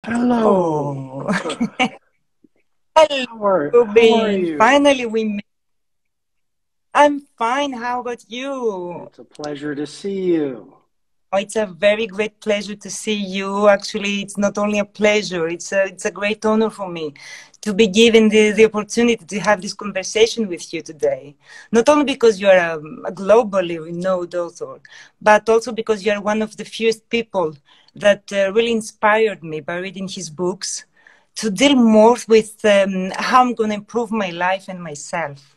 Hello. Oh, hello, How are Robin. you? Finally, we met. I'm fine. How about you? It's a pleasure to see you. Oh, it's a very great pleasure to see you. Actually, it's not only a pleasure, it's a great honor for me to be given the opportunity to have this conversation with you today. Not only because you're a globally renowned author, but also because you're one of the fewest people that really inspired me by reading his books to deal more with how I'm going to improve my life and myself.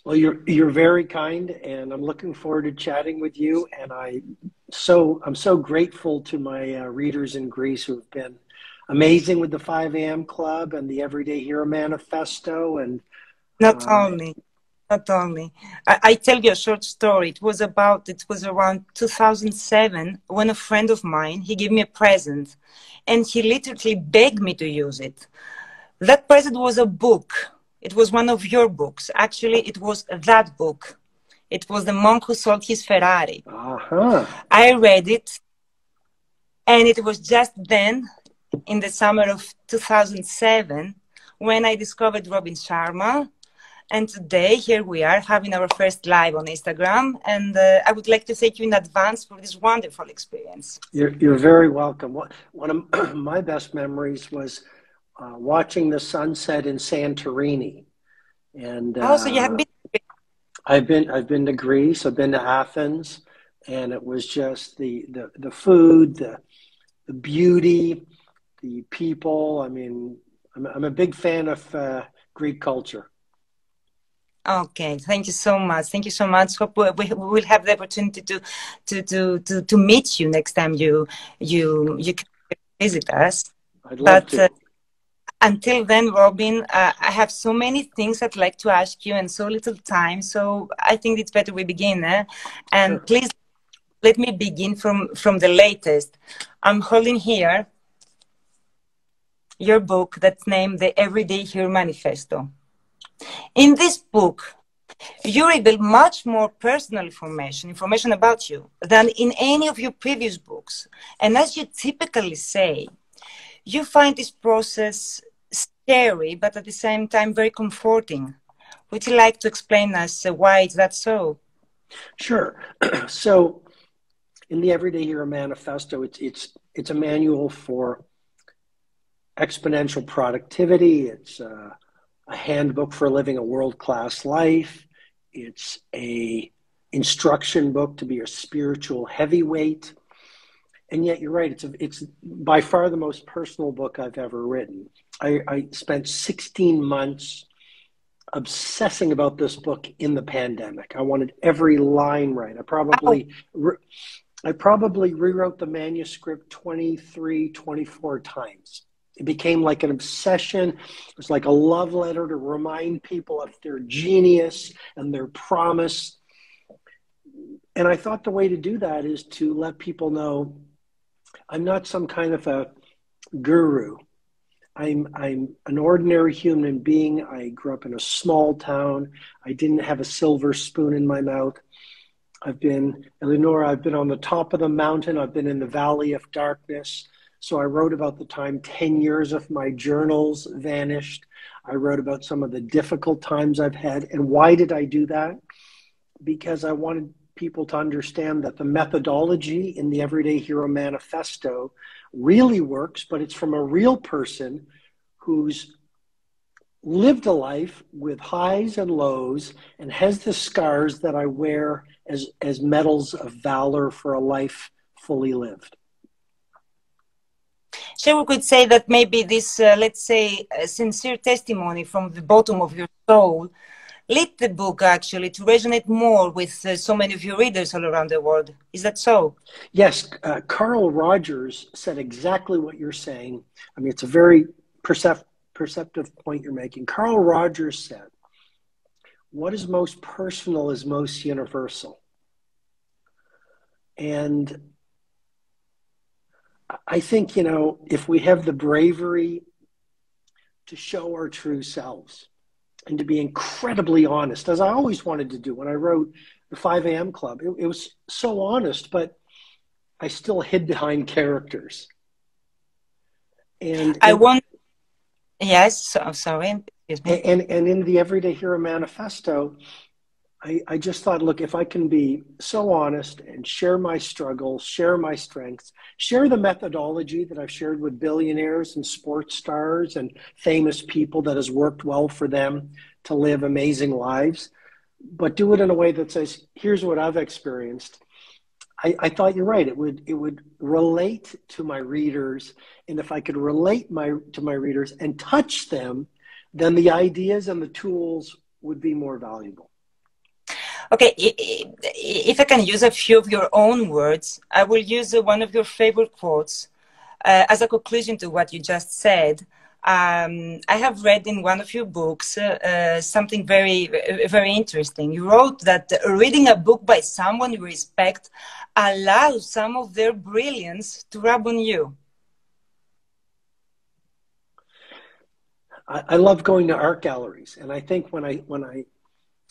Well, you're very kind, and I'm looking forward to chatting with you. And I'm so grateful to my readers in Greece who have been amazing with the 5 a.m. Club and the Everyday Hero Manifesto. And Not uh, only, not only. I tell you a short story. It was around 2007 when a friend of mine, he gave me a present and he literally begged me to use it. That present was a book. It was one of your books. Actually, it was that book. It was The Monk Who Sold His Ferrari. uh-huh. I read it, and it was just then, in the summer of 2007, when I discovered Robin Sharma. And today, here we are having our first live on Instagram. And I would like to thank you in advance for this wonderful experience. You're very welcome. One of my best memories was watching the sunset in Santorini. And Oh, so you have been. I've been to Greece. I've been to Athens, and it was just the food, the beauty, the people. I mean, I'm a big fan of Greek culture. Okay, thank you so much. Thank you so much. Hope we will have the opportunity to meet you next time you can visit us. I'd love But to. until then, Robin, I have so many things I'd like to ask you and so little time. So I think it's better we begin. And Sure. please let me begin from the latest. I'm holding here your book that's named The Everyday Hero Manifesto. In this book, you reveal much more personal information about you, than in any of your previous books. And as you typically say, you find this process scary, but at the same time very comforting. Would you like to explain us why is that so? Sure. So, in the Everyday Hero Manifesto, it's a manual for exponential productivity. It's a handbook for living a world-class life. It's a instruction book to be a spiritual heavyweight. And yet you're right, it's by far the most personal book I've ever written. I spent 16 months obsessing about this book in the pandemic. I wanted every line right. Oh, I probably rewrote the manuscript 23, 24 times. It became like an obsession. It was like a love letter to remind people of their genius and their promise. And I thought the way to do that is to let people know I'm not some kind of a guru. I'm an ordinary human being. I grew up in a small town. I didn't have a silver spoon in my mouth. Eleonora, I've been on the top of the mountain. I've been in the valley of darkness. So I wrote about the time 10 years of my journals vanished. I wrote about some of the difficult times I've had. And why did I do that? Because I wanted people to understand that the methodology in the Everyday Hero Manifesto really works, but it's from a real person who's lived a life with highs and lows and has the scars that I wear as medals of valor for a life fully lived. so we could say that maybe this, let's say, sincere testimony from the bottom of your soul led the book actually to resonate more with so many of your readers all around the world. Is that so? Yes, Carl Rogers said exactly what you're saying. I mean, it's a very perceptive point you're making. Carl Rogers said, what is most personal is most universal. And I think, if we have the bravery to show our true selves and to be incredibly honest, as I always wanted to do when I wrote the 5 a.m. Club, it was so honest, but I still hid behind characters. I want, yes, so, sorry. And in the Everyday Hero Manifesto, I just thought, look, if I can be so honest and share my struggles, share my strengths, share the methodology that I've shared with billionaires and sports stars and famous people that has worked well for them to live amazing lives, but do it in a way that says, here's what I've experienced. I thought you're right. It would relate to my readers. And if I could relate to my readers and touch them, then the ideas and the tools would be more valuable. Okay, if I can use a few of your own words, I will use one of your favorite quotes as a conclusion to what you just said. I have read in one of your books something very, very interesting. You wrote that reading a book by someone you respect allows some of their brilliance to rub on you. I love going to art galleries, and I think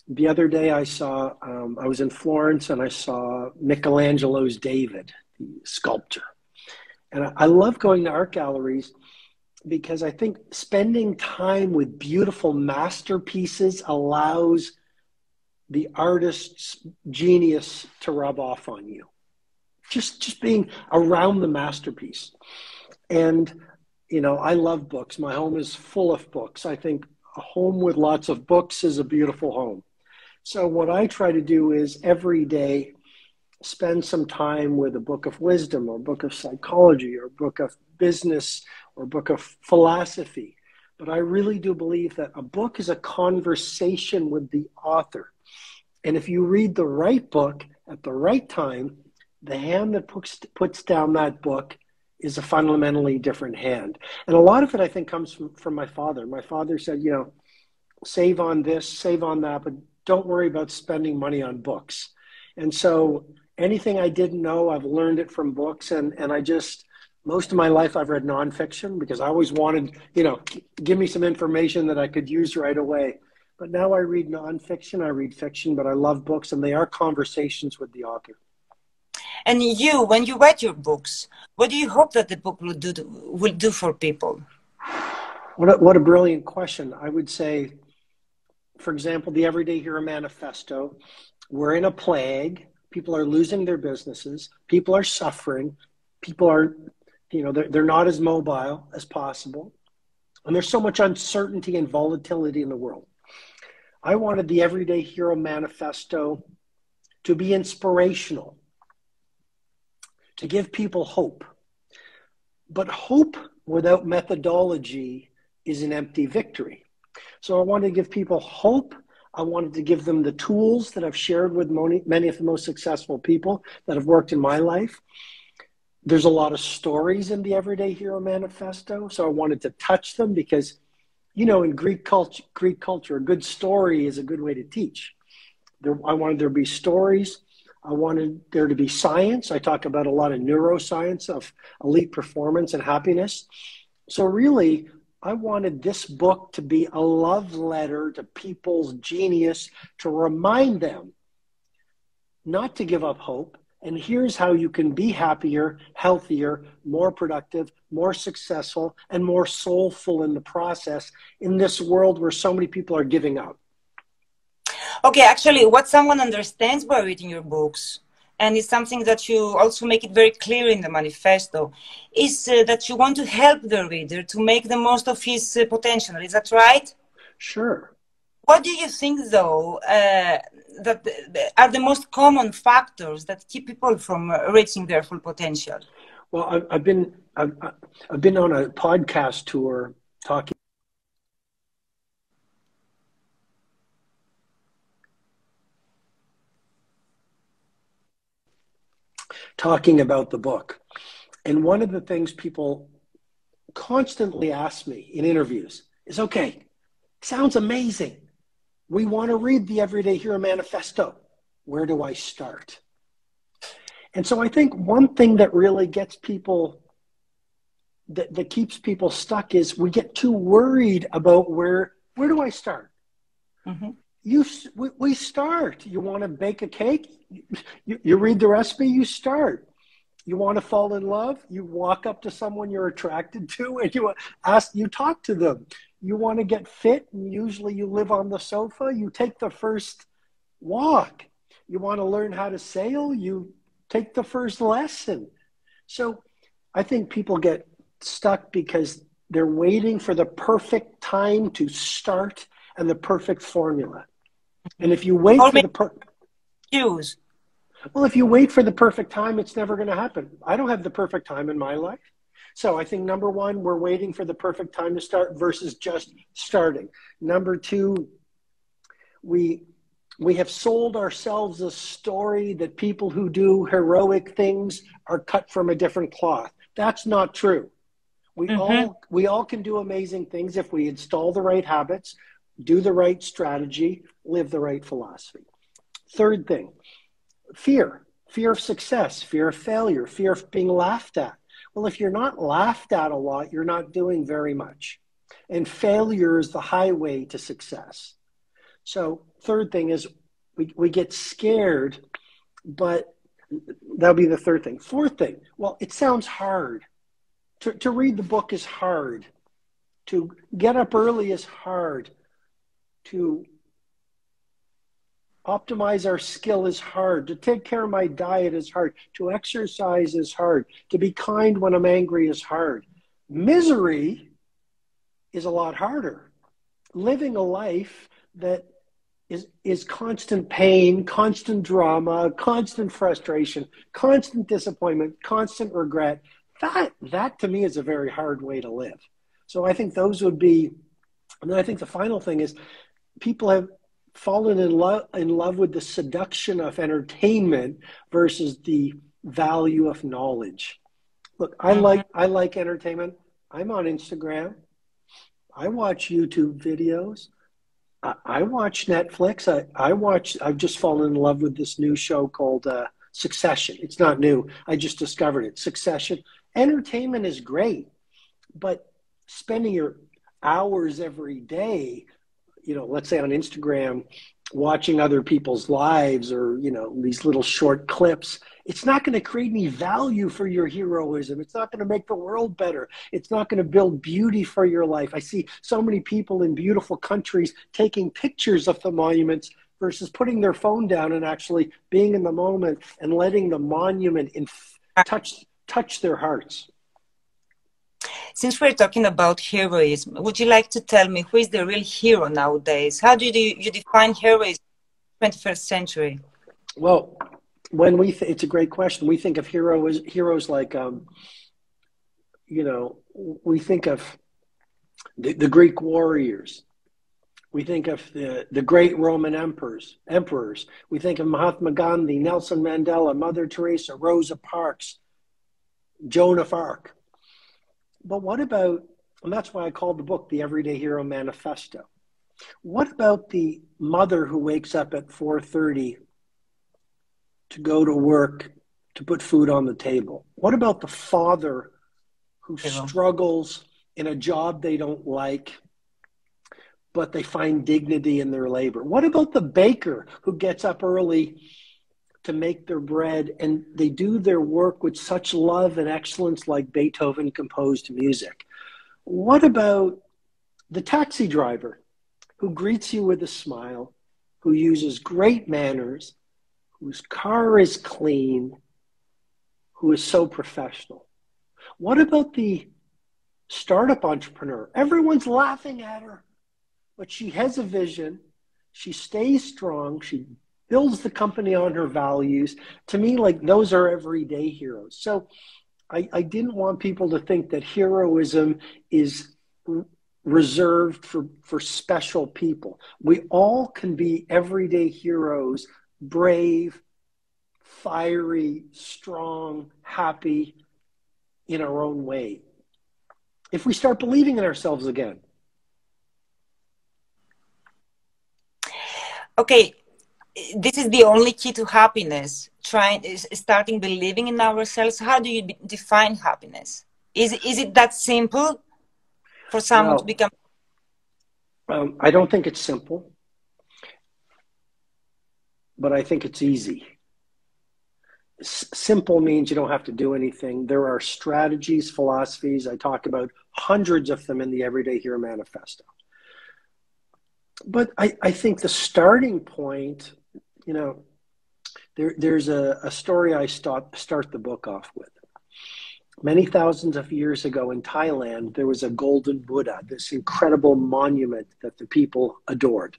the other day I saw, I was in Florence and I saw Michelangelo's David, the sculptor. And I love going to art galleries because I think spending time with beautiful masterpieces allows the artist's genius to rub off on you. Just being around the masterpiece. And, you know, I love books. My home is full of books. I think a home with lots of books is a beautiful home. So what I try to do is every day spend some time with a book of wisdom or a book of psychology or a book of business or a book of philosophy. But I really do believe that a book is a conversation with the author. And if you read the right book at the right time, the hand that puts down that book is a fundamentally different hand. And a lot of it, I think, comes from my father. My father said, you know, save on this, save on that, but don't worry about spending money on books. And so anything I didn't know, I've learned it from books. And I just, most of my life, I've read nonfiction because I always wanted, you know, give me some information that I could use right away. But now I read nonfiction, I read fiction, but I love books and they are conversations with the author. And you, when you write your books, what do you hope that the book will do for people? What a brilliant question. I would say, for example, the Everyday Hero Manifesto, we're in a plague. People are losing their businesses. People are suffering. People are, you know, they're not as mobile as possible. And there's so much uncertainty and volatility in the world. I wanted the Everyday Hero Manifesto to be inspirational, to give people hope. But hope without methodology is an empty victory. So I wanted to give people hope. I wanted to give them the tools that I've shared with many of the most successful people that have worked in my life. There's a lot of stories in the Everyday Hero Manifesto. So I wanted to touch them because, you know, in Greek culture, a good story is a good way to teach. I wanted there to be stories. I wanted there to be science. I talk about a lot of neuroscience of elite performance and happiness. So really, I wanted this book to be a love letter to people's genius, to remind them not to give up hope. And here's how you can be happier, healthier, more productive, more successful, and more soulful in the process in this world where so many people are giving up. Okay, actually, what someone understands by reading your books, and it's something that you also make it very clear in the manifesto, is that you want to help the reader to make the most of his potential. Is that right? Sure. What do you think, though, that are the most common factors that keep people from reaching their full potential? Well, I've been on a podcast tour talking about the book. And one of the things people constantly ask me in interviews is, okay, sounds amazing. We want to read the Everyday Hero Manifesto. Where do I start? And so I think one thing that really gets people, that keeps people stuck is we get too worried about where do I start? Mm-hmm. We start. You want to bake a cake? You read the recipe, you start. You want to fall in love? You walk up to someone you're attracted to and you talk to them. You want to get fit, and usually you live on the sofa, you take the first walk. You want to learn how to sail, you take the first lesson. So I think people get stuck because they're waiting for the perfect time to start and the perfect formula. And if you wait for the if you wait for the perfect time, it's never going to happen. I don't have the perfect time in my life. So I think number one, we're waiting for the perfect time to start versus just starting. Number two, we have sold ourselves a story that people who do heroic things are cut from a different cloth. That's not true. We all can do amazing things if we install the right habits, do the right strategy, live the right philosophy. Third thing, fear of success, fear of failure, fear of being laughed at. Well, if you're not laughed at a lot, you're not doing very much. And failure is the highway to success. So third thing is we get scared, but that'll be the third thing. Fourth thing, well, it sounds hard. To read the book is hard. To get up early is hard. To optimize our skill is hard. To take care of my diet is hard. To exercise is hard. To be kind when I'm angry is hard. Misery is a lot harder. Living a life that is constant pain, constant drama, constant frustration, constant disappointment, constant regret. That to me is a very hard way to live. So I think those would be, and then I think the final thing is people have fallen in love with the seduction of entertainment versus the value of knowledge. Look, I like entertainment. I'm on Instagram. I watch YouTube videos. I watch Netflix. I've just fallen in love with this new show called Succession. It's not new. I just discovered it. Succession. Entertainment is great, but spending your hours every day, let's say on Instagram, watching other people's lives or, these little short clips, it's not going to create any value for your heroism. It's not going to make the world better. It's not going to build beauty for your life. I see so many people in beautiful countries taking pictures of the monuments versus putting their phone down and actually being in the moment and letting the monument touch their hearts. Since we're talking about heroism, would you like to tell me who is the real hero nowadays? How do you define heroism in the 21st century? Well, it's a great question. We think of heroes like, we think of the Greek warriors. We think of the great Roman emperors. We think of Mahatma Gandhi, Nelson Mandela, Mother Teresa, Rosa Parks, Joan of Arc. But what about, and that's why I called the book The Everyday Hero Manifesto. What about the mother who wakes up at 4:30 to go to work to put food on the table? What about the father who struggles in a job they don't like, but they find dignity in their labor? What about the baker who gets up early to make their bread and they do their work with such love and excellence like Beethoven composed music? What about the taxi driver who greets you with a smile, who uses great manners, whose car is clean, who is so professional? What about the startup entrepreneur? Everyone's laughing at her, but she has a vision. She stays strong. She builds the company on her values. To me, like, those are everyday heroes. So I didn't want people to think that heroism is reserved for special people. We all can be everyday heroes, brave, fiery, strong, happy in our own way, if we start believing in ourselves again. Okay, this is the only key to happiness, starting believing in ourselves. How do you define happiness? Is it that simple for someone to become? I don't think it's simple, but I think it's easy. simple means you don't have to do anything. There are strategies, philosophies. I talk about hundreds of them in the Everyday Hero Manifesto. But I think the starting point, you know, there's a story I start the book off with. Many thousands of years ago in Thailand, there was a golden Buddha, this incredible monument that the people adored.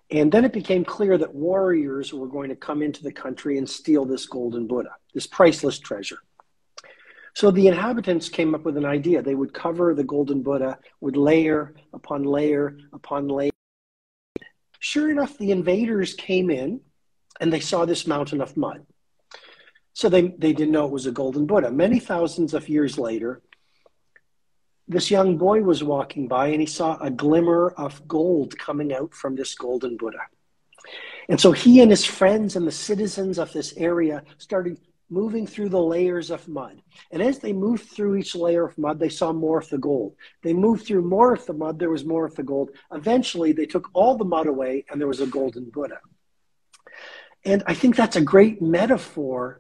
And then it became clear that warriors were going to come into the country and steal this golden Buddha, this priceless treasure. So the inhabitants came up with an idea. They would cover the golden Buddha with layer upon layer upon layer. Sure enough, the invaders came in and they saw this mountain of mud. So they didn't know it was a golden Buddha. Many thousands of years later, this young boy was walking by and he saw a glimmer of gold coming out from this golden Buddha. And so he and his friends and the citizens of this area started moving through the layers of mud. And as they moved through each layer of mud, they saw more of the gold. They moved through more of the mud, there was more of the gold. Eventually, they took all the mud away and there was a golden Buddha. And I think that's a great metaphor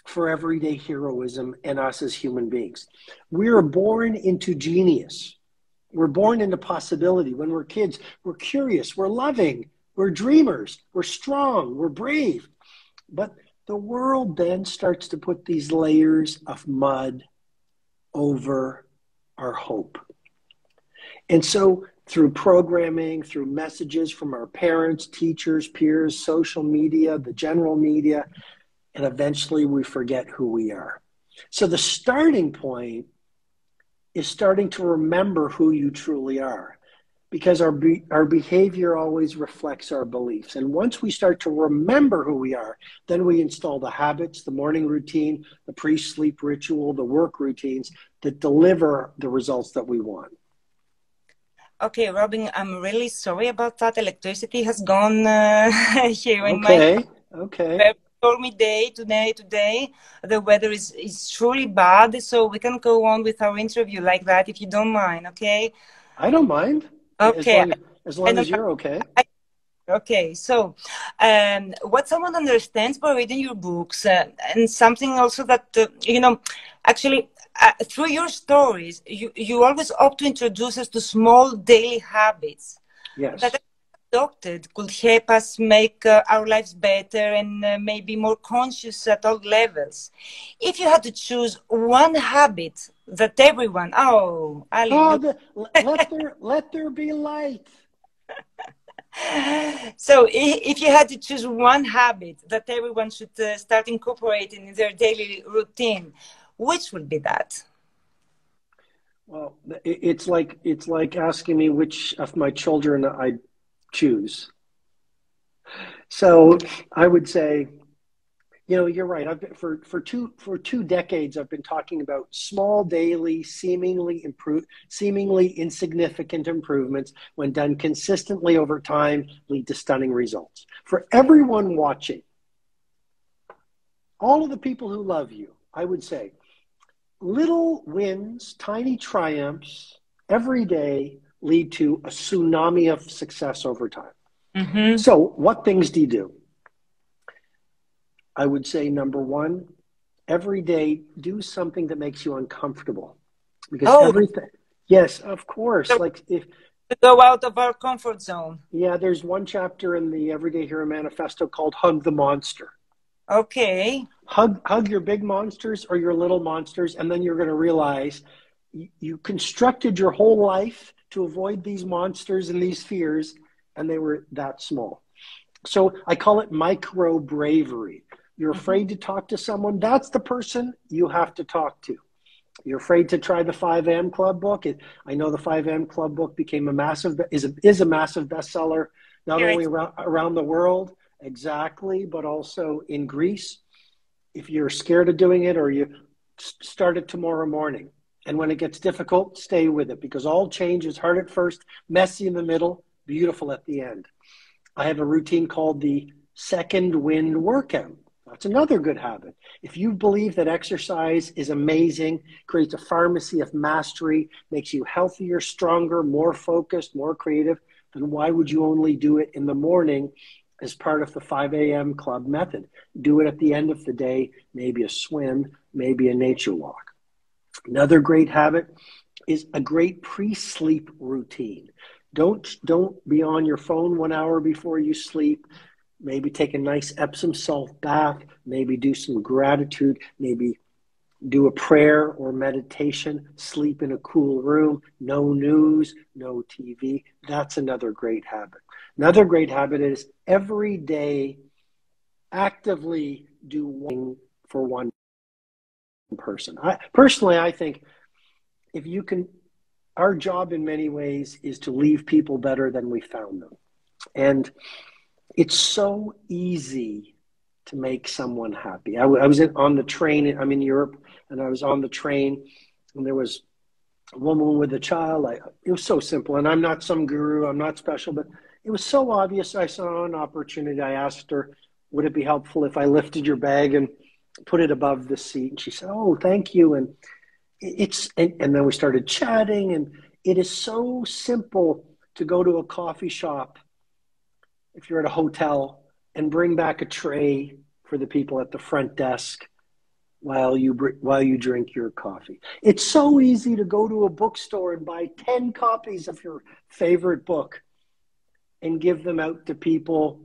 for everyday heroism and us as human beings. We are born into genius. We're born into possibility. When we're kids, we're curious, we're loving, we're dreamers, we're strong, we're brave. But the world then starts to put these layers of mud over our hope. And so through programming, through messages from our parents, teachers, peers, social media, the general media, and eventually we forget who we are. So the starting point is starting to remember who you truly are, because our behavior always reflects our beliefs. And once we start to remember who we are, then we install the habits, the morning routine, the pre-sleep ritual, the work routines that deliver the results that we want. Okay, Robin, I'm really sorry about that. Electricity has gone here in my stormy day today. The weather is truly bad, so we can go on with our interview like that if you don't mind, okay? I don't mind. Okay. As long as you're okay. Okay, so what someone understands by reading your books, and something also that, you know, actually, through your stories, you always opt to introduce us to small daily habits that adopted could help us make our lives better and maybe more conscious at all levels. If you had to choose one habit that everyone, let there be light. So if you had to choose one habit that everyone should start incorporating in their daily routine, which would be that? Well, it's like asking me which of my children I choose. So I would say, you know, you're right. I've been, for two decades, I've been talking about small daily, seemingly insignificant improvements when done consistently over time lead to stunning results. For everyone watching, all of the people who love you, I would say, little wins, tiny triumphs every day lead to a tsunami of success over time. Mm-hmm. So what things do you do? I would say, number one, every day do something that makes you uncomfortable. Because everything, yes, of course. So like if to go out of our comfort zone. Yeah, there's one chapter in the Everyday Hero Manifesto called Hug the Monster. Okay. Hug your big monsters or your little monsters, and then you're going to realize you constructed your whole life to avoid these monsters and these fears, and they were that small. So I call it micro bravery. You're afraid to talk to someone, that's the person you have to talk to. You're afraid to try the 5 a.m. Club book. I know the 5 a.m. Club book became a massive bestseller, not only around the world, exactly, but also in Greece. If you're scared of doing it, or you start it tomorrow morning. And when it gets difficult, stay with it, because all change is hard at first, messy in the middle, beautiful at the end. I have a routine called the second wind workout. That's another good habit. If you believe that exercise is amazing, creates a pharmacy of mastery, makes you healthier, stronger, more focused, more creative, then why would you only do it in the morning, as part of the 5 a.m. club method. Do it at the end of the day, maybe a swim, maybe a nature walk. Another great habit is a great pre-sleep routine. Don't be on your phone 1 hour before you sleep. Maybe take a nice Epsom salt bath, maybe do some gratitude, maybe do a prayer or meditation, sleep in a cool room, no news, no TV. That's another great habit. Another great habit is every day actively do one for one person. I think if you can, our job in many ways is to leave people better than we found them. And it's so easy to make someone happy. I was on the train. I'm in Europe, and I was on the train, and there was a woman with a child. It was so simple, and I'm not some guru. I'm not special, but it was so obvious. I saw an opportunity. I asked her, would it be helpful if I lifted your bag and put it above the seat? And she said, oh, thank you. And and then we started chatting, and it is so simple to go to a coffee shop if you're at a hotel and bring back a tray for the people at the front desk while you drink your coffee. It's so easy to go to a bookstore and buy 10 copies of your favorite book and give them out to people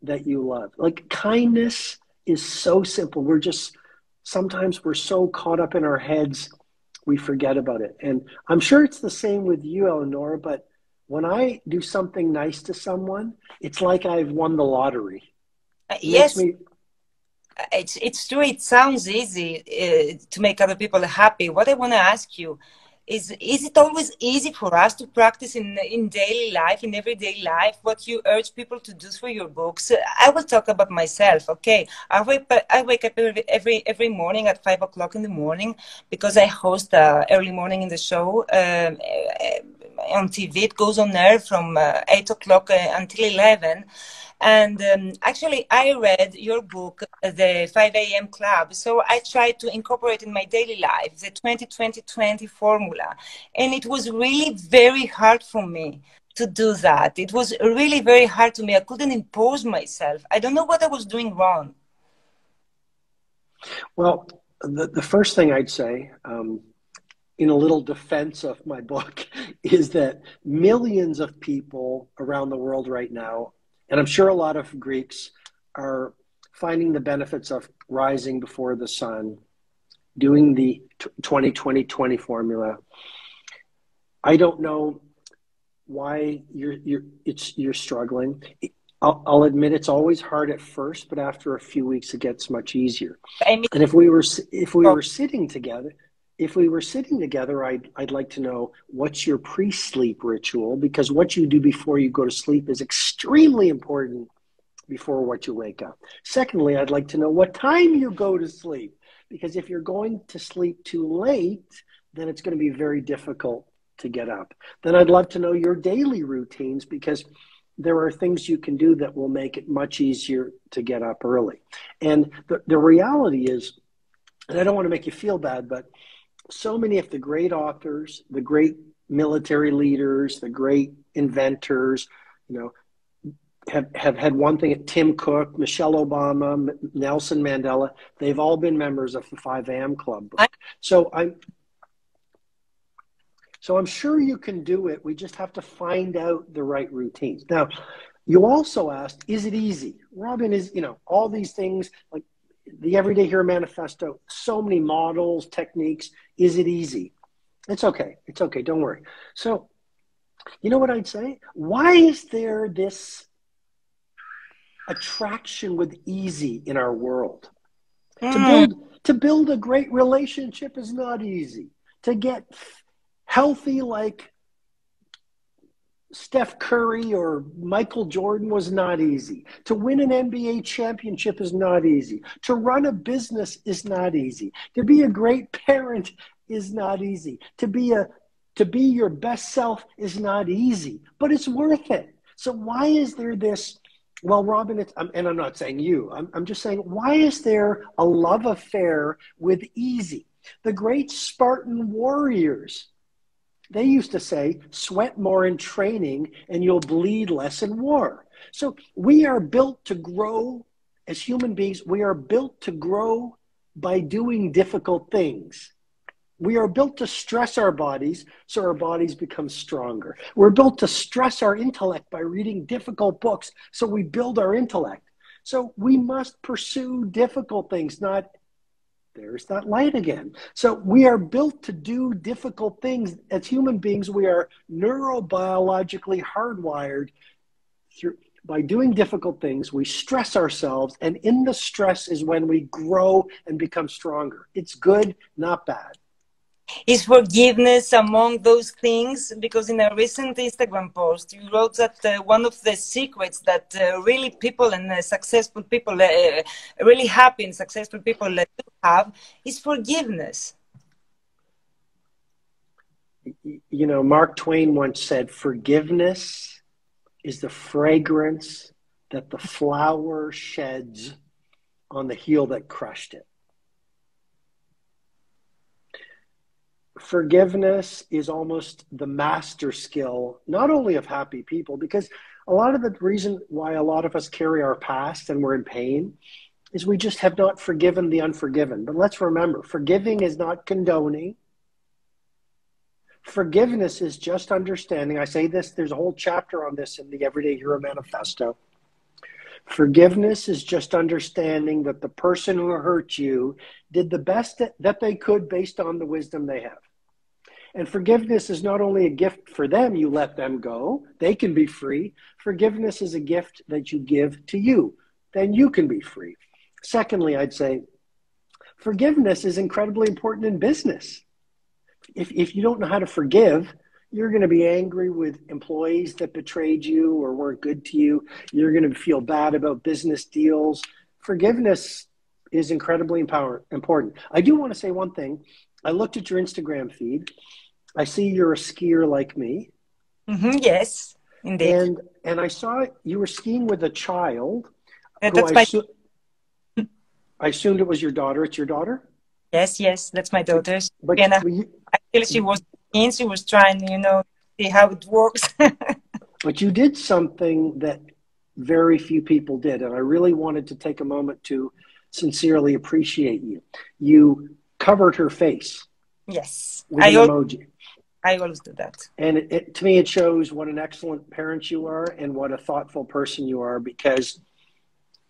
that you love. Like, kindness is so simple. Sometimes we're so caught up in our heads, we forget about it. And I'm sure it's the same with you, Eleonora, but when I do something nice to someone, it's like I've won the lottery. Yes, it's true. It sounds easy to make other people happy. What I want to ask you is it always easy for us to practice in daily life, in everyday life, what you urge people to do through your books? I will talk about myself, okay? I wake up every morning at 5 o'clock in the morning because I host early morning in the show on TV. It goes on air from 8 o'clock until 11. And actually, I read your book, The 5 a.m. Club. So I tried to incorporate in my daily life the 20-20-20 formula. And it was really very hard for me to do that. It was really very hard to me. I couldn't impose myself. I don't know what I was doing wrong. Well, the first thing I'd say, in a little defense of my book, is that millions of people around the world right now, and I'm sure a lot of Greeks, are finding the benefits of rising before the sun, doing the 20-20-20 formula. I don't know why you're struggling. I'll admit it's always hard at first, but after a few weeks it gets much easier. And if we were sitting together, I'd like to know what's your pre-sleep ritual, because what you do before you go to sleep is extremely important before what you wake up. Secondly, I'd like to know what time you go to sleep, because if you're going to sleep too late, then it's going to be very difficult to get up. Then I'd love to know your daily routines, because there are things you can do that will make it much easier to get up early. And the reality is, and I don't want to make you feel bad, but so many of the great authors, the great military leaders, the great inventors, have had one thing. Tim Cook, Michelle Obama, Nelson Mandela, they've all been members of the 5 a.m. Club book. So I'm sure you can do it. We just have to find out the right routines. Now, you also asked, is it easy? Robin, all these things, like the Everyday Hero Manifesto, so many models, techniques. Is it easy? It's okay. It's okay. Don't worry. So, you know what I'd say? Why is there this attraction with easy in our world? To build a great relationship is not easy. To get healthy like Steph Curry or Michael Jordan was not easy. To win an NBA championship is not easy. To run a business is not easy. To be a great parent is not easy. To be your best self is not easy, but it's worth it. So why is there this? Well, Robin, and I'm not saying you. I'm just saying, why is there a love affair with easy? The great Spartan warriors, They used to say, sweat more in training and you'll bleed less in war. So we are built to grow as human beings. We are built to grow by doing difficult things. We are built to stress our bodies so our bodies become stronger. We're built to stress our intellect by reading difficult books so we build our intellect. So we must pursue difficult things, not, there's that light again. So we are built to do difficult things. As human beings, we are neurobiologically hardwired through. By doing difficult things, we stress ourselves, and in the stress is when we grow and become stronger. It's good, not bad. Is forgiveness among those things? Because in a recent Instagram post, you wrote that one of the secrets that really people and successful people, really happy and successful people do have is forgiveness. You know, Mark Twain once said, forgiveness is the fragrance that the flower sheds on the heel that crushed it. Forgiveness is almost the master skill, not only of happy people, because a lot of the reason why a lot of us carry our past and we're in pain is we just have not forgiven the unforgiven. But let's remember, forgiving is not condoning. Forgiveness is just understanding. I say this, there's a whole chapter on this in the Everyday Hero Manifesto. Forgiveness is just understanding that the person who hurt you did the best that they could based on the wisdom they have. And forgiveness is not only a gift for them, you let them go, they can be free. Forgiveness is a gift that you give to you, then you can be free. Secondly, I'd say forgiveness is incredibly important in business. If you don't know how to forgive, you're going to be angry with employees that betrayed you or weren't good to you. You're going to feel bad about business deals. Forgiveness is incredibly important. I do want to say one thing. I looked at your Instagram feed. I see you're a skier like me. Mm-hmm, yes, indeed. And I saw you were skiing with a child. That's I assumed it was your daughter. It's your daughter? Yes, that's my daughter. But actually, she was trying, to see how it works. But you did something that very few people did, and I really wanted to take a moment to sincerely appreciate you. You covered her face. Yes. With an emoji. I always do that. And to me, it shows what an excellent parent you are and what a thoughtful person you are, because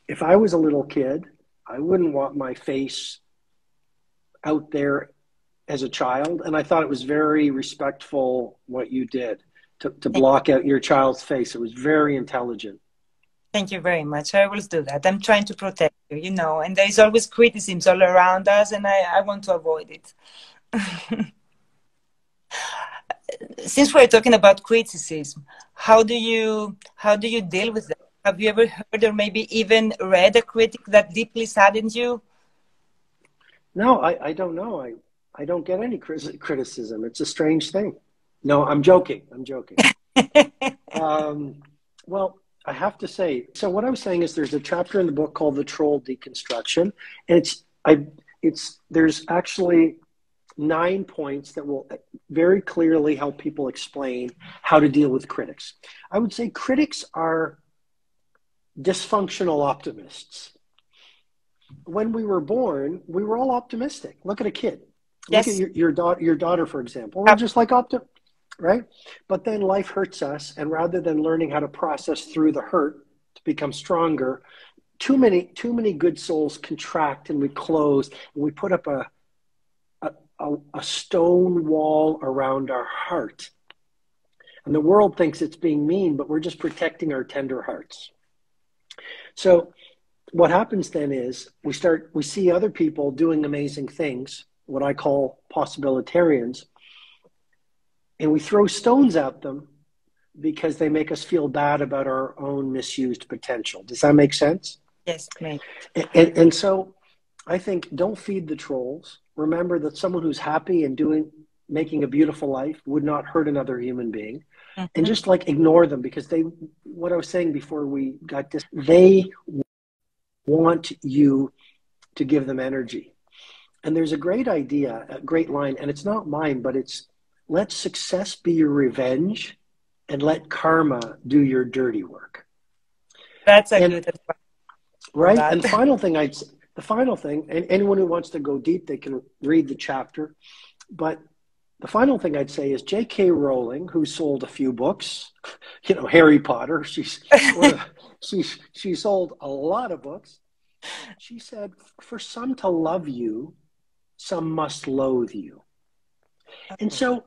if I was a little kid, I wouldn't want my face out there as a child. And I thought it was very respectful what you did to block out your child's face. It was very intelligent. Thank you very much. I always do that. I'm trying to protect you, and there's always criticisms all around us, and I want to avoid it. Since we're talking about criticism, how do you deal with that? Have you ever heard or maybe even read a critic that deeply saddened you? No, I don't know. I don't get any criticism. It's a strange thing. No, I'm joking. Well, I have to say, so what I'm saying is there's a chapter in the book called The Troll Deconstruction, and there's actually 9 points that will very clearly help people explain how to deal with critics. I would say critics are dysfunctional optimists. When we were born, we were all optimistic. Look at a kid. Yes. Look at your daughter, for example. We're just like right? But then life hurts us, and rather than learning how to process through the hurt to become stronger, too many good souls contract and we close, and we put up a stone wall around our heart. And the world thinks it's being mean, but we're just protecting our tender hearts. So what happens then is we see other people doing amazing things, what I call possibilitarians, and we throw stones at them because they make us feel bad about our own misused potential. Does that make sense? Yes, mate. And so I think don't feed the trolls. Remember that someone who's happy and making a beautiful life would not hurt another human being. Mm-hmm. And just ignore them, because what I was saying before we got this, they want you to give them energy. And there's a great idea, a great line, and it's not mine, but it's let success be your revenge and let karma do your dirty work. That's a good advice. Right? And the final thing, and anyone who wants to go deep, they can read the chapter. But the final thing I'd say is J.K. Rowling, who sold a few books, you know, Harry Potter, she sold a lot of books. She said, for some to love you, some must loathe you. And so,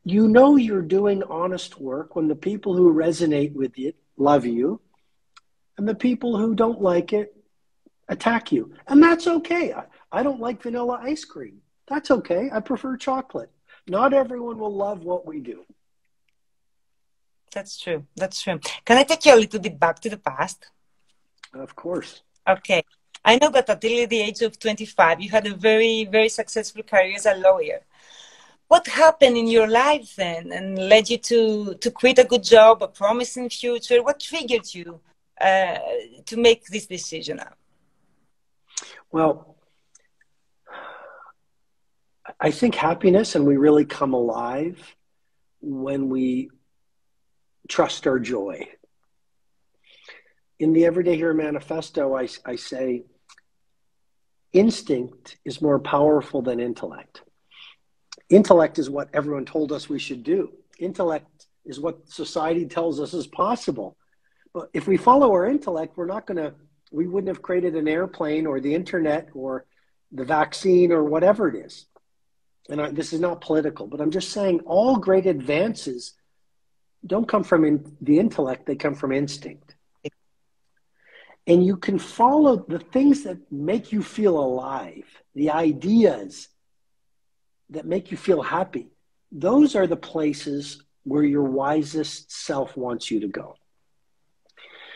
you know, you're doing honest work when the people who resonate with you love you, and the people who don't like it attack you. And that's okay. I don't like vanilla ice cream. That's okay. I prefer chocolate. Not everyone will love what we do. That's true. That's true. Can I take you a little bit back to the past? Of course. Okay. I know that until the age of 25, you had a very, very successful career as a lawyer. What happened in your life then and led you to quit a good job, a promising future? What triggered you to make this decision? Well, I think happiness, and we really come alive when we trust our joy. In the Everyday Hero Manifesto, I say, instinct is more powerful than intellect. Intellect is what everyone told us we should do. Intellect is what society tells us is possible. But if we follow our intellect, we wouldn't have created an airplane or the internet or the vaccine or whatever it is. And this is not political, but I'm just saying all great advances don't come from the intellect, they come from instinct. And you can follow the things that make you feel alive, the ideas that make you feel happy. Those are the places where your wisest self wants you to go.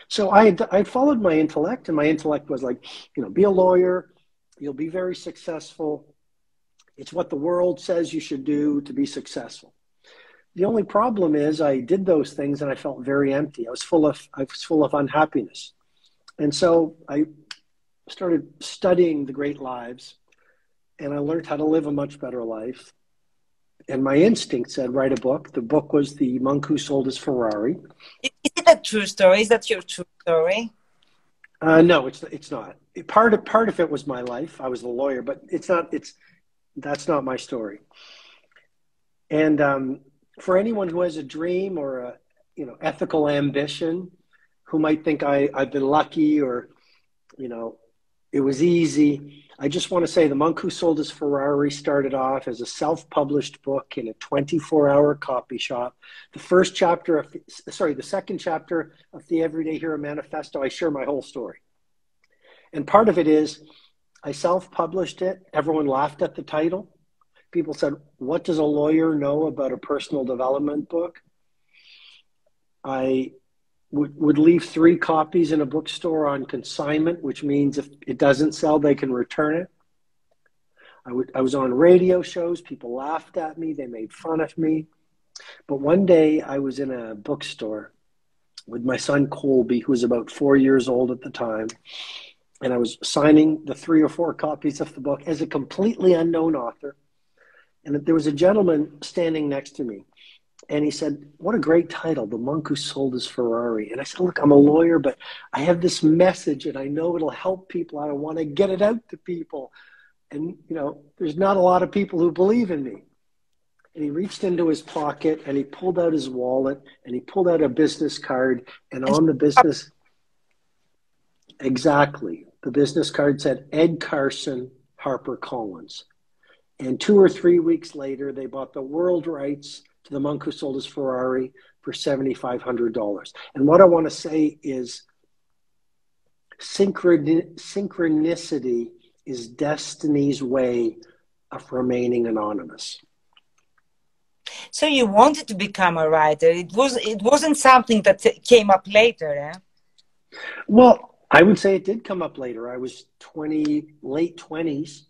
So I followed my intellect, and my intellect was like, you know, be a lawyer, you'll be very successful. It's what the world says you should do to be successful. The only problem is I did those things and I felt very empty. I was full of unhappiness. And so I started studying the great lives, and I learned how to live a much better life. And my instinct said, write a book. The book was The Monk Who Sold His Ferrari. Is it a true story? Is that your true story? No, it's not. Part of it was my life. I was the lawyer, but that's not my story. And for anyone who has a dream or a ethical ambition, who might think I've been lucky or it was easy, I just want to say The Monk Who Sold His Ferrari started off as a self-published book in a 24-hour copy shop. The second chapter of the Everyday Hero Manifesto, I share my whole story. And part of it is I self-published it. Everyone laughed at the title. People said, what does a lawyer know about a personal development book? I would leave 3 copies in a bookstore on consignment, which means if it doesn't sell, they can return it. I was on radio shows. People laughed at me. They made fun of me. But one day I was in a bookstore with my son Colby, who was about 4 years old at the time. And I was signing the 3 or 4 copies of the book as a completely unknown author. And there was a gentleman standing next to me. And he said, what a great title, The Monk Who Sold His Ferrari. And I said, look, I'm a lawyer, but I have this message and I know it'll help people. I want to get it out to people. And, there's not a lot of people who believe in me. And he reached into his pocket and he pulled out his wallet and he pulled out a business card. And on the business, exactly, the business card said, Ed Carson, HarperCollins. And 2 or 3 weeks later, they bought the world rights to The Monk Who Sold His Ferrari for $7,500. And what I want to say is synchronicity is destiny's way of remaining anonymous. So you wanted to become a writer. It wasn't something that came up later, eh? Well, I would say it did come up later. I was late 20s,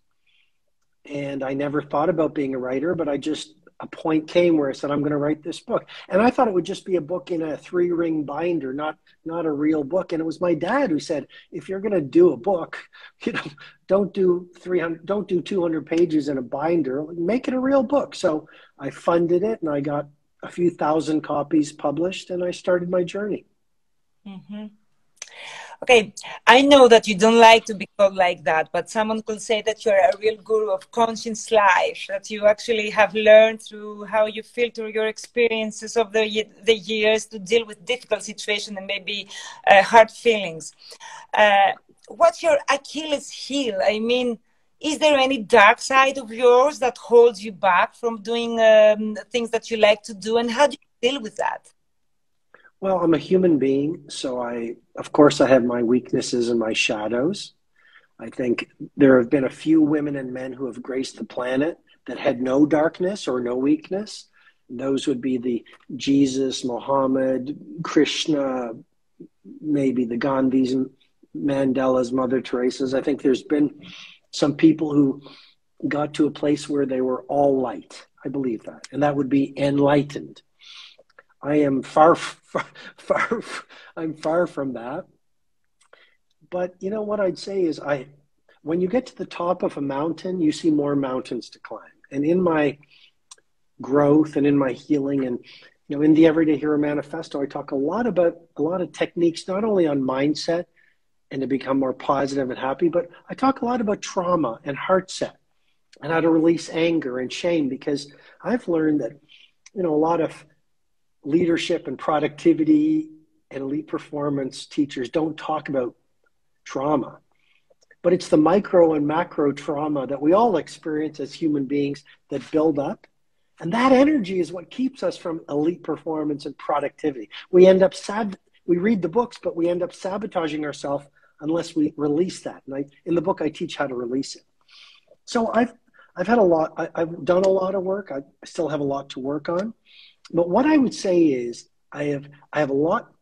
and I never thought about being a writer, but a point came where I said, I'm going to write this book. And I thought it would just be a book in a 3-ring binder, not a real book. And it was my dad who said, if you're going to do a book, don't do 200 pages in a binder, make it a real book. So I funded it and I got a few thousand copies published and I started my journey. Mm-hmm. Okay, I know that you don't like to be called like that, but someone could say that you're a real guru of conscious life, that you actually have learned through how you filter your experiences of the years to deal with difficult situations and maybe hard feelings. What's your Achilles heel? I mean, is there any dark side of yours that holds you back from doing things that you like to do, and how do you deal with that? Well, I'm a human being, so of course I have my weaknesses and my shadows. I think there have been a few women and men who have graced the planet that had no darkness or no weakness. Those would be the Jesus, Muhammad, Krishna, maybe the Gandhis, Mandelas, Mother Teresa's. I think there's been some people who got to a place where they were all light. I believe that. And that would be enlightened. I am far from that. But you know what I'd say is when you get to the top of a mountain, you see more mountains to climb. And in my growth and in my healing and in the Everyday Hero Manifesto, I talk a lot about a lot of techniques, not only on mindset and to become more positive and happy, but I talk a lot about trauma and heart set and how to release anger and shame, because I've learned that a lot of leadership and productivity and elite performance teachers don't talk about trauma, but it's the micro and macro trauma that we all experience as human beings that build up. And that energy is what keeps us from elite performance and productivity. We end up we read the books, but we end up sabotaging ourselves unless we release that. And in the book, I teach how to release it. So I've done a lot of work. I still have a lot to work on. But what I would say is I have a lot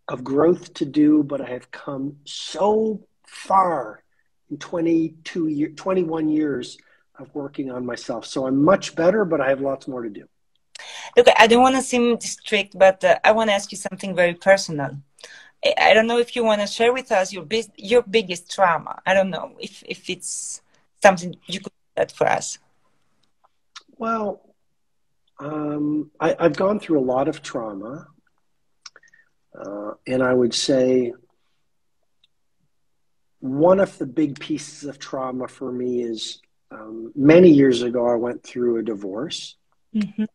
of growth to do, but I have come so far in 21 years of working on myself. So I'm much better, but I have lots more to do. Look, I don't want to seem strict, but I want to ask you something very personal. I don't know if you want to share with us your biggest trauma. I don't know if it's something you could do that for us. Well, I've gone through a lot of trauma, and I would say one of the big pieces of trauma for me is many years ago I went through a divorce. Mm-hmm.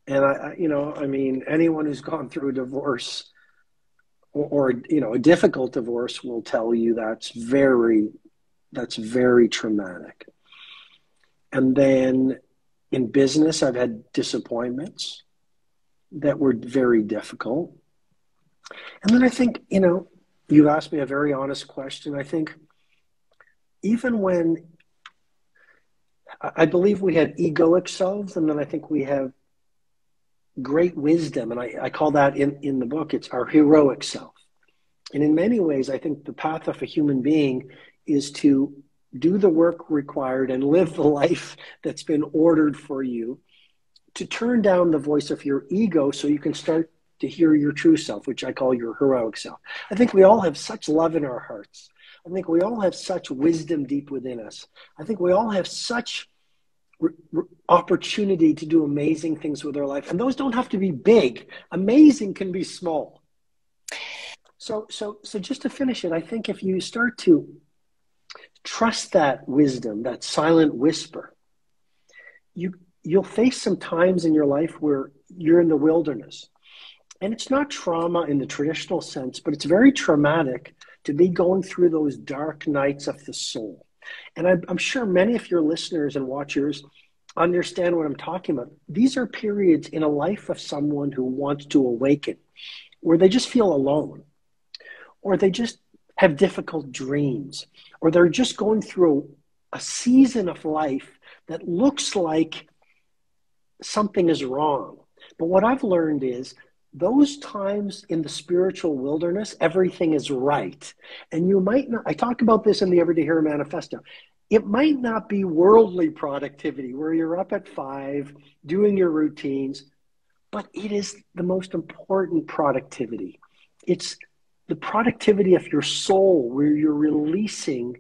And anyone who's gone through a divorce or a difficult divorce will tell you that's very traumatic. And then in business, I've had disappointments that were very difficult. And then I think, you asked me a very honest question. I think even when I believe we have egoic selves, and then I think we have great wisdom. And I call that in the book, it's our heroic self. And in many ways, I think the path of a human being is to do the work required and live the life that's been ordered for you, to turn down the voice of your ego so you can start to hear your true self, which I call your heroic self. I think we all have such love in our hearts. I think we all have such wisdom deep within us. I think we all have such opportunity to do amazing things with our life. And those don't have to be big. Amazing can be small. So just to finish it, I think if you start to trust that wisdom, that silent whisper, you'll face some times in your life where you're in the wilderness. And it's not trauma in the traditional sense, but it's very traumatic to be going through those dark nights of the soul. And I'm sure many of your listeners and watchers understand what I'm talking about. These are periods in a life of someone who wants to awaken, where they just feel alone, or they just have difficult dreams, or they're just going through a season of life that looks like something is wrong. But what I've learned is those times in the spiritual wilderness, everything is right. And you might not, I talk about this in the Everyday Hero Manifesto. it might not be worldly productivity where you're up at 5 doing your routines, but it is the most important productivity. It's the productivity of your soul where you're releasing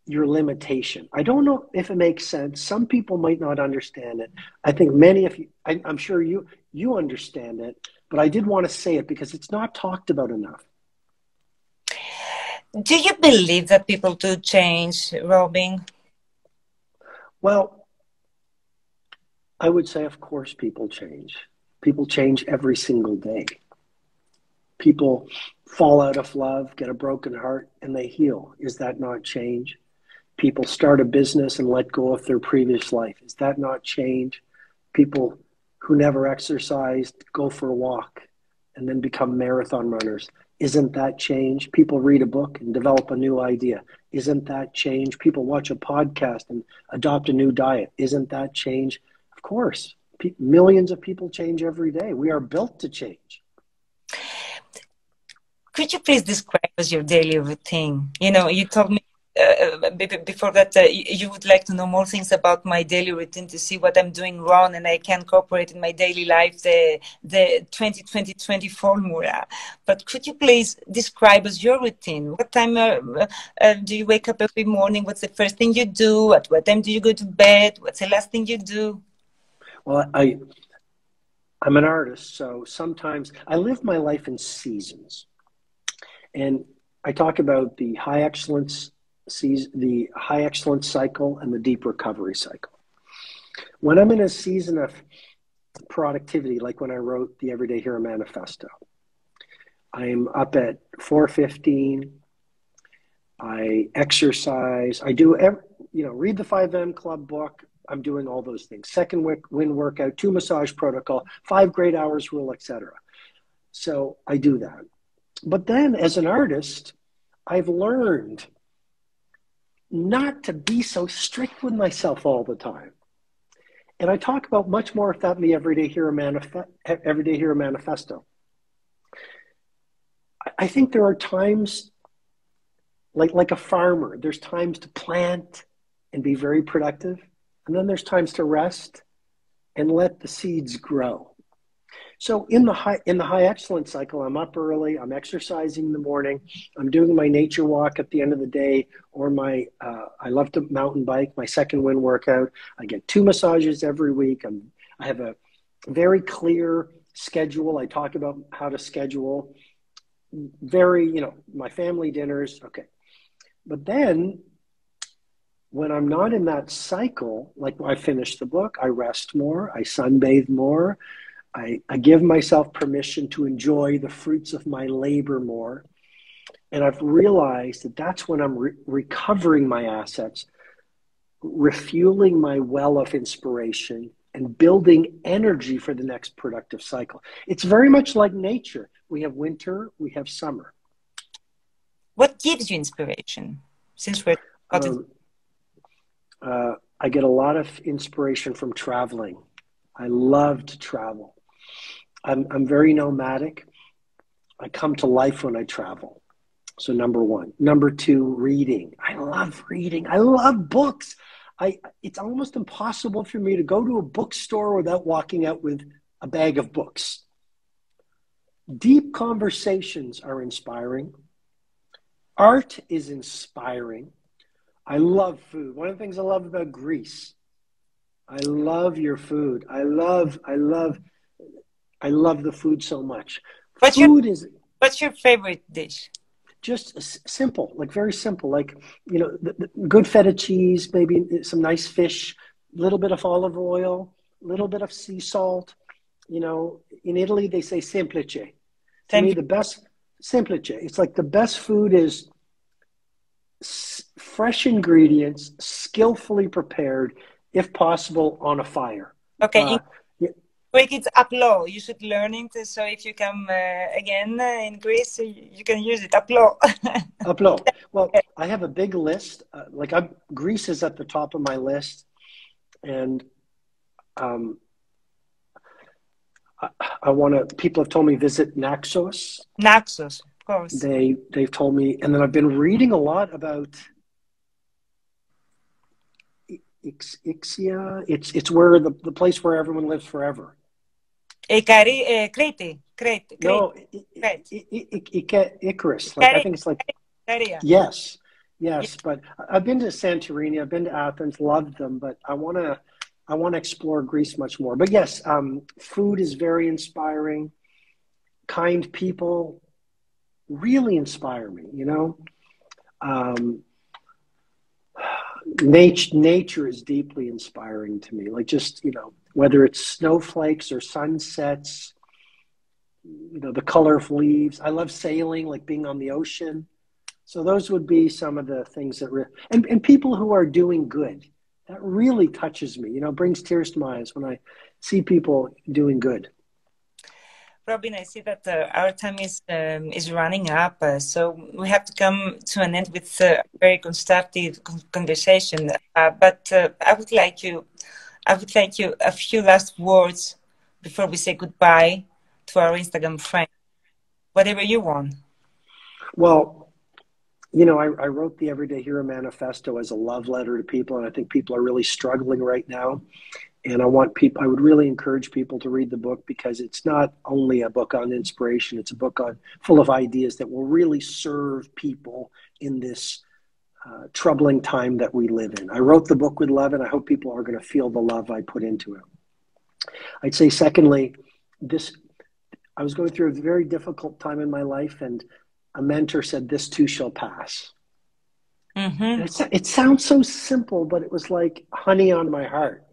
your limitation. I don't know if it makes sense. Some people might not understand it. I think many of you, I'm sure you understand it, but I did want to say it because it's not talked about enough. Do you believe that people do change, Robin? Well, I would say, of course, people change. People change every single day. People fall out of love, get a broken heart, and they heal. Is that not change? People start a business and let go of their previous life. Is that not change? People who never exercised go for a walk and then become marathon runners. Isn't that change? People read a book and develop a new idea. Isn't that change? People watch a podcast and adopt a new diet. Isn't that change? Of course. Millions of people change every day. We are built to change. Could you please describe us your daily routine? You know, you told me before that you would like to know more things about my daily routine to see what I'm doing wrong and I can incorporate in my daily life the 20-20-20 formula. But could you please describe us your routine? What time do you wake up every morning? What's the first thing you do? At what time do you go to bed? What's the last thing you do? Well, I'm an artist, so sometimes I live my life in seasons. And I talk about the high excellence cycle and the deep recovery cycle. When I'm in a season of productivity, like when I wrote the Everyday Hero Manifesto, I'm up at 4:15. I exercise. I do, read the 5M Club book. I'm doing all those things. Second wind workout, 2 massage protocol, 5 great hours rule, etc. So I do that. But then as an artist, I've learned not to be so strict with myself all the time. And I talk about much more of that in the Everyday Hero Manifesto. I think there are times, like a farmer, there's times to plant and be very productive. And then there's times to rest and let the seeds grow. So in the high excellence cycle, I'm up early, I'm exercising in the morning, I'm doing my nature walk at the end of the day, or I love to mountain bike, my second wind workout. I get 2 massages every week. I have a very clear schedule. I talk about how to schedule my family dinners. Okay. But then when I'm not in that cycle, like I finish the book, I rest more, I sunbathe more, I give myself permission to enjoy the fruits of my labor more. And I've realized that that's when I'm recovering my assets, refueling my well of inspiration, and building energy for the next productive cycle. It's very much like nature. We have winter, we have summer. What gives you inspiration? Since we're I get a lot of inspiration from traveling. I love to travel. I'm very nomadic. I come to life when I travel. So number 1. Number 2, reading. I love reading. I love books. It's almost impossible for me to go to a bookstore without walking out with a bag of books. Deep conversations are inspiring. Art is inspiring. I love food. One of the things I love about Greece, I love your food. I love the food so much. What's your favorite dish? Just simple, like very simple, like, the good feta cheese, maybe some nice fish, a little bit of olive oil, a little bit of sea salt. In Italy, they say semplice. To me, the best, semplice. It's like the best food is fresh ingredients, skillfully prepared, if possible, on a fire. Okay. Quick, it's upload. You should learn it. So if you come again in Greece, you can use it. Upload. Upload. Well, I have a big list. Greece is at the top of my list, and people have told me visit Naxos. Naxos, of course. They've told me, and then I've been reading a lot about Ixia. It's where the place where everyone lives forever. Crete. No, Icarus. Like I think it's like yes, yes. But I've been to Santorini. I've been to Athens. Loved them, but I want to explore Greece much more. But yes, food is very inspiring. Kind people really inspire me. You know. Nature is deeply inspiring to me. Like just, you know, whether it's snowflakes or sunsets, you know, the color of leaves. I love sailing, like being on the ocean. So those would be some of the things that, and people who are doing good. That really touches me, you know, brings tears to my eyes when I see people doing good. Robin, I see that our time is running up, so we have to come to an end with a very constructive conversation. But I would like you a few last words before we say goodbye to our Instagram friends. Whatever you want. Well, you know, I wrote the Everyday Hero Manifesto as a love letter to people, and I think people are really struggling right now. And I would really encourage people to read the book because it's not only a book on inspiration, it's a book full of ideas that will really serve people in this troubling time that we live in. I wrote the book with love, and I hope people are going to feel the love I put into it. I'd say, secondly, I was going through a very difficult time in my life, and a mentor said, "This too shall pass." Mm-hmm. It sounds so simple, but it was like honey on my heart.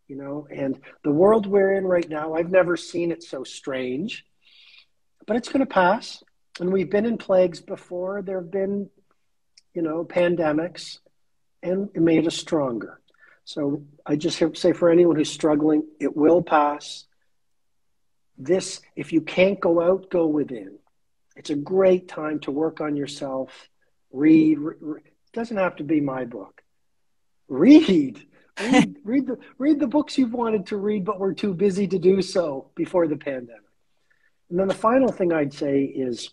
You know, and the world we're in right now, I've never seen it so strange, but it's going to pass. And we've been in plagues before. There have been, you know, pandemics, and it made us stronger. So I just have to say, for anyone who's struggling, it will pass. If you can't go out, go within. It's a great time to work on yourself. Read. It doesn't have to be my book. Read the books you've wanted to read, but were too busy to do so before the pandemic. And then the final thing I'd say is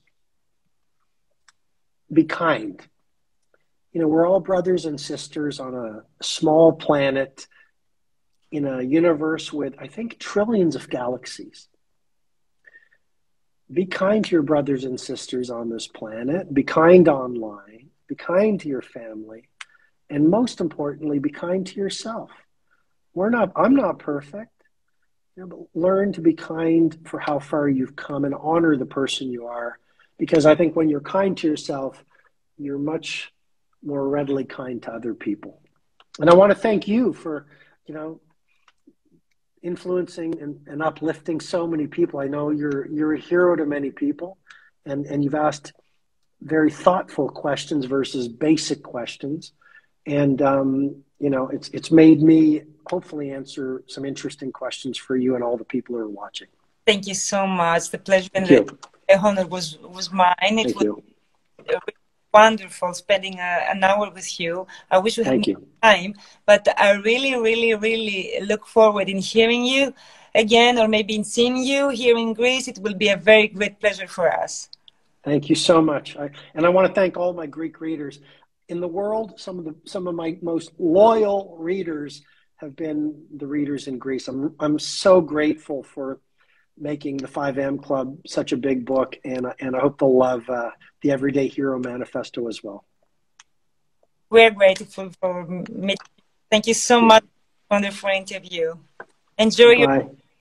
be kind. You know, we're all brothers and sisters on a small planet in a universe with, I think, trillions of galaxies. Be kind to your brothers and sisters on this planet. Be kind online. Be kind to your family. And most importantly, be kind to yourself. I'm not perfect, you know, but learn to be kind for how far you've come and honor the person you are. Because I think when you're kind to yourself, you're much more readily kind to other people. And I want to thank you for, you know, influencing and uplifting so many people. I know you're a hero to many people, and you've asked very thoughtful questions versus basic questions. And, you know, it's made me hopefully answer some interesting questions for you and all the people who are watching. Thank you so much. The pleasure and the honor was mine. It was wonderful spending an hour with you. I wish we had more time, but I really, really, really look forward in hearing you again, or maybe in seeing you here in Greece. It will be a very great pleasure for us. Thank you so much. And I want to thank all my Greek readers. In the world, some of my most loyal readers have been the readers in Greece. I'm so grateful for making the 5am Club such a big book, and I hope they'll love the Everyday Hero Manifesto as well. We're grateful for me. Thank you so much. Wonderful interview. Enjoy your